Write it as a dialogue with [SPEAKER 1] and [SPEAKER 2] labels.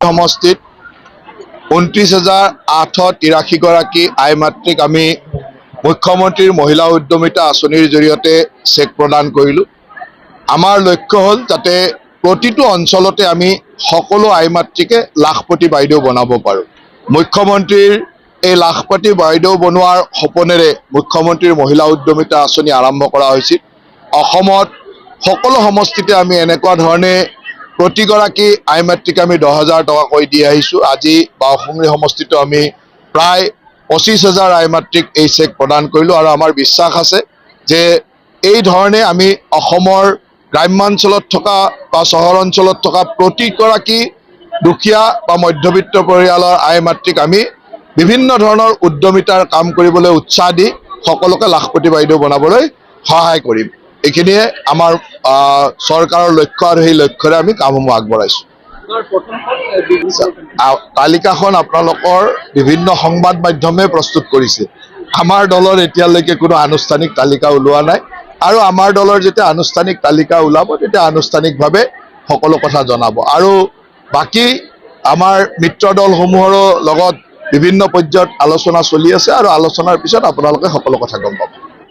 [SPEAKER 1] সমষ্টিত 29,883 গৰাকী আই মাতৃক আমি মুখ্যমন্ত্ৰীৰ মহিলা উদ্যমিতা আঁচনিৰ জৰিয়তে চেক প্ৰদান কৰিলোঁ। আমাৰ লক্ষ্য হ'ল যাতে প্ৰতিটো অঞ্চলতে আমি সকলো আই মাতৃকে লাখপতি বাইদেউ বনাব পাৰোঁ। মুখ্যমন্ত্ৰীৰ এই লাখপতি বাইদেউ বনোৱাৰ সপোনেৰে মুখ্যমন্ত্ৰীৰ মহিলা উদ্যমিতা আঁচনি আৰম্ভ কৰা হৈছিল। অসমত সকলো সমষ্টিতে আমি এনেকুৱা ধৰণে প্ৰতিগৰাকী আই মাতৃক আমি 10,000 টকাকৈ দি আহিছোঁ। আজি বাওঁসুঙুৰি সমষ্টিতো আমি প্ৰায় 25,000 আই মাতৃক এই চেক প্ৰদান কৰিলোঁ আৰু আমাৰ বিশ্বাস আছে যে এই ধৰণে আমি অসমৰ গ্ৰাম্যাঞ্চলত থকা বা চহৰ অঞ্চলত থকা প্ৰতিগৰাকী দুখীয়া বা মধ্যবিত্ত পৰিয়ালৰ আই মাতৃক আমি বিভিন্ন ধৰণৰ উদ্যমিতাৰ কাম কৰিবলৈ উৎসাহ দি সকলোকে লাখপতি বাইদেউ বনাবলৈ সহায় কৰিম। এইখিনিয়ে আমাৰ চৰকাৰৰ লক্ষ্য আৰু সেই লক্ষ্যৰে আমি কামসমূহ আগবঢ়াইছোঁ। তালিকাখন আপোনালোকৰ বিভিন্ন সংবাদ মাধ্যমে প্ৰস্তুত কৰিছে। আমাৰ দলৰ এতিয়ালৈকে কোনো আনুষ্ঠানিক তালিকা ওলোৱা নাই আৰু আমাৰ দলৰ যেতিয়া আনুষ্ঠানিক তালিকা ওলাব তেতিয়া আনুষ্ঠানিকভাৱে সকলো কথা জনাব। আৰু বাকী আমাৰ মিত্ৰ দলসমূহৰো লগত বিভিন্ন পৰ্যায়ত আলোচনা চলি আছে আৰু আলোচনাৰ পিছত আপোনালোকে সকলো কথা গম পাব।